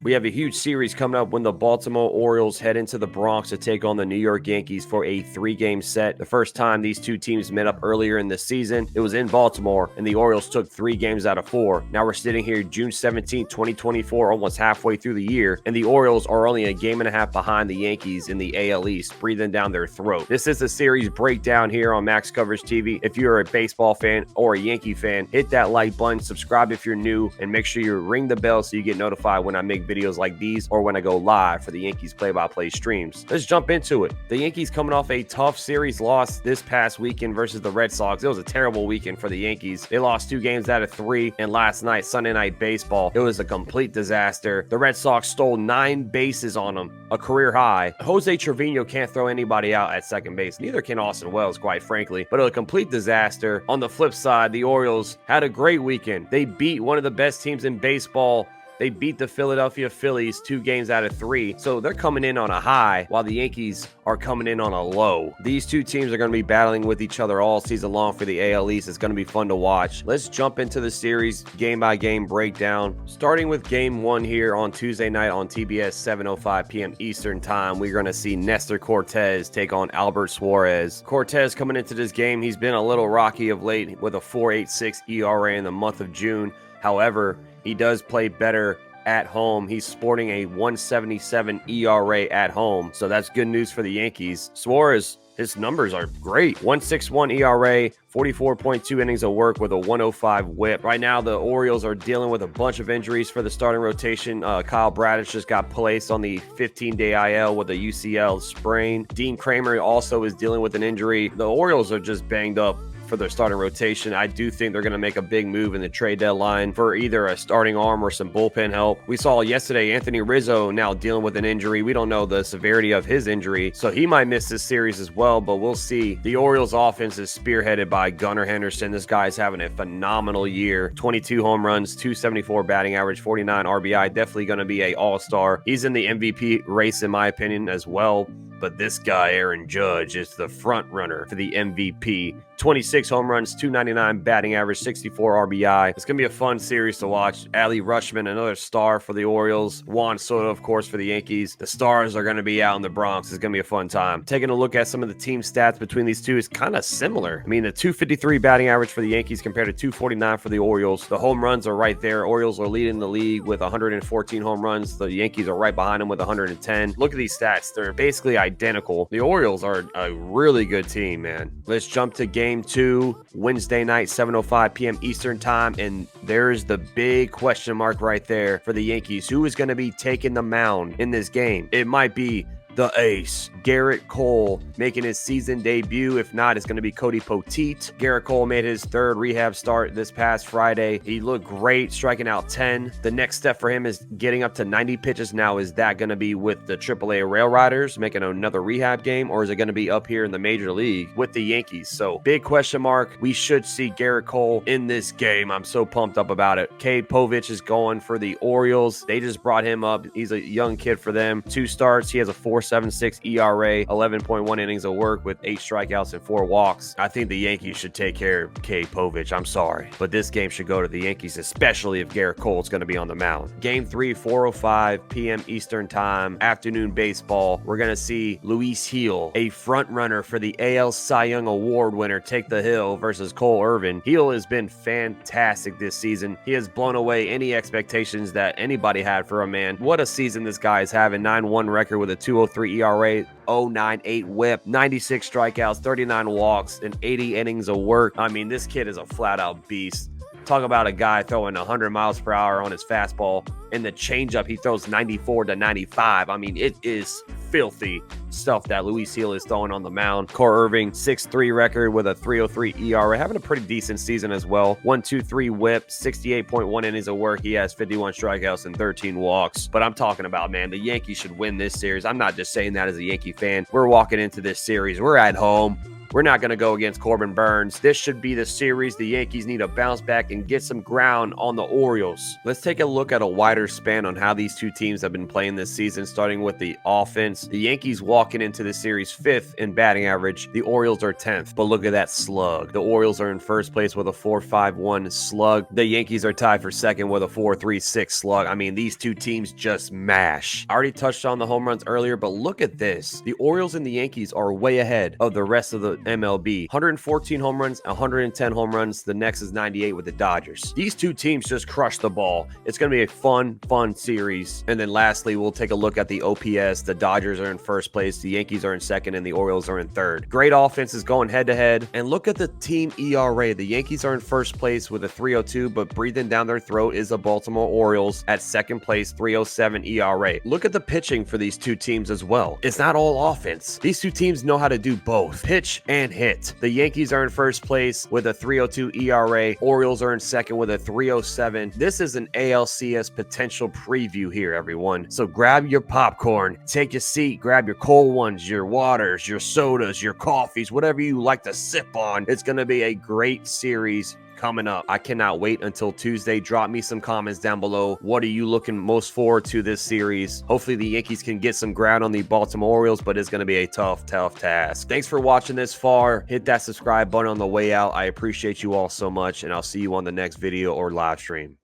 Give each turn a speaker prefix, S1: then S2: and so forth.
S1: We have a huge series coming up when the Baltimore Orioles head into the Bronx to take on the New York Yankees for a 3-game set. The first time these two teams met up earlier in the season, it was in Baltimore, and the Orioles took 3 games out of 4. Now we're sitting here June 17, 2024, almost halfway through the year, and the Orioles are only a game and a half behind the Yankees in the AL East, breathing down their throat. This is a series breakdown here on Max Coverage TV. If you're a baseball fan or a Yankee fan, hit that like button, subscribe if you're new, and make sure you ring the bell so you get notified when I make videos like these or when I go live for the Yankees play-by-play streams. Let's jump into it. The Yankees coming off a tough series loss this past weekend versus the Red Sox. It was a terrible weekend for the Yankees. They lost 2 games out of 3, and last night, Sunday Night Baseball, it was a complete disaster. The Red Sox stole 9 bases on them, a career high. Jose Trevino can't throw anybody out at second base. Neither can Austin Wells, quite frankly, but a complete disaster. On the flip side, the Orioles had a great weekend. They beat one of the best teams in baseball. They beat the Philadelphia Phillies 2 games out of 3, so they're coming in on a high while the Yankees are coming in on a low. These two teams are going to be battling with each other all season long for the AL East. It's going to be fun to watch. Let's jump into the series game-by-game breakdown. Starting with Game 1 here on Tuesday night on TBS, 7:05 p.m. Eastern Time, we're going to see Nestor Cortes take on Albert Suarez. Cortes coming into this game, he's been a little rocky of late with a 4.86 ERA in the month of June. However, he does play better at home. He's sporting a 1.77 ERA at home, so that's good news for the Yankees. Suarez, his numbers are great. 1.61 ERA, 44.2 innings of work with a 105 whip. Right now, the Orioles are dealing with a bunch of injuries for the starting rotation. Kyle Bradish just got placed on the 15-day IL with a UCL sprain. Dean Kramer also is dealing with an injury. The Orioles are just banged up for their starting rotation. I do think they're going to make a big move in the trade deadline for either a starting arm or some bullpen help. We saw yesterday Anthony Rizzo now dealing with an injury. We don't know the severity of his injury, so he might miss this series as well, but we'll see. The Orioles offense is spearheaded by Gunnar Henderson. This guy's having a phenomenal year. 22 home runs, 274 batting average, 49 RBI. Definitely going to be a all-star. He's in the MVP race in my opinion as well. But this guy, Aaron Judge, is the front runner for the MVP. 26 home runs, 299 batting average, 64 RBI. It's going to be a fun series to watch. Adley Rutschman, another star for the Orioles. Juan Soto, of course, for the Yankees. The stars are going to be out in the Bronx. It's going to be a fun time. Taking a look at some of the team stats between these two is kind of similar. I mean, the 253 batting average for the Yankees compared to 249 for the Orioles. The home runs are right there. Orioles are leading the league with 114 home runs. The Yankees are right behind them with 110. Look at these stats. They're basically identical. The Orioles are a really good team, man. Let's jump to Game 2, Wednesday night, 7:05 p.m. Eastern Time, and there's the big question mark right there for the Yankees. Who is going to be taking the mound in this game? It might be the ace, Garrett Cole, making his season debut. If not, it's going to be Cody Poteet. Garrett Cole made his 3rd rehab start this past Friday. He looked great, striking out 10. The next step for him is getting up to 90 pitches now. Is that going to be with the AAA Rail Riders, making another rehab game, or is it going to be up here in the Major League with the Yankees? So, big question mark. We should see Garrett Cole in this game. I'm so pumped up about it. Cade Povich is going for the Orioles. They just brought him up. He's a young kid for them. 2 starts. He has a 4.76 ERA, 11.1 innings of work with 8 strikeouts and 4 walks. I think the Yankees should take care of Cade Povich. I'm sorry, but this game should go to the Yankees, especially if Garrett Cole's going to be on the mound. Game 3, 4:05 p.m. Eastern Time, afternoon baseball. We're going to see Luis Gil, a front runner for the AL Cy Young Award winner, take the hill versus Cole Irvin. Gil has been fantastic this season. He has blown away any expectations that anybody had for a man. What a season this guy is having. 9-1 record with a 2.03 ERA, 0.98 whip, 96 strikeouts, 39 walks, and 80 innings of work. I mean, this kid is a flat-out beast. Talk about a guy throwing 100 miles per hour on his fastball. In the changeup, he throws 94 to 95. I mean, it is filthy stuff that Luis Gil is throwing on the mound. Cole Irvin, 6.3 record with a 3.03 ERA, having a pretty decent season as well. 1.23 whip, 68.1 innings of work. He has 51 strikeouts and 13 walks. But I'm talking about, man, the Yankees should win this series. I'm not just saying that as a Yankee fan. We're walking into this series. We're at home. We're not going to go against Corbin Burns. This should be the series. The Yankees need to bounce back and get some ground on the Orioles. Let's take a look at a wider span on how these two teams have been playing this season, starting with the offense. The Yankees walking into the series 5th in batting average. The Orioles are 10th, but look at that slug. The Orioles are in first place with a 4.51 slug. The Yankees are tied for second with a 4.36 slug. I mean, these two teams just mash. I already touched on the home runs earlier, but look at this. The Orioles and the Yankees are way ahead of the rest of the MLB. 114 home runs, 110 home runs. The next is 98 with the Dodgers. These two teams just crush the ball. It's going to be a fun series. And then lastly, we'll take a look at the OPS. The Dodgers are in first place, the Yankees are in second, and the Orioles are in third. Great offenses going head-to-head. And look at the team ERA. The Yankees are in first place with a 3.02, but breathing down their throat is the Baltimore Orioles at second place, 3.07 ERA. Look at the pitching for these two teams as well. It's not all offense. These two teams know how to do both, pitch and hit. The Yankees are in first place with a 3.02 ERA. Orioles are in second with a 3.07. This is an ALCS potential preview here, everyone. So grab your popcorn, take a seat, grab your cold ones, your waters, your sodas, your coffees, whatever you like to sip on. It's going to be a great series coming up. I cannot wait until Tuesday. Drop me some comments down below. What are you looking most forward to this series? Hopefully the Yankees can get some ground on the Baltimore Orioles, but it's going to be a tough task. Thanks for watching this far. Hit that subscribe button on the way out. I appreciate you all so much, and I'll see you on the next video or live stream.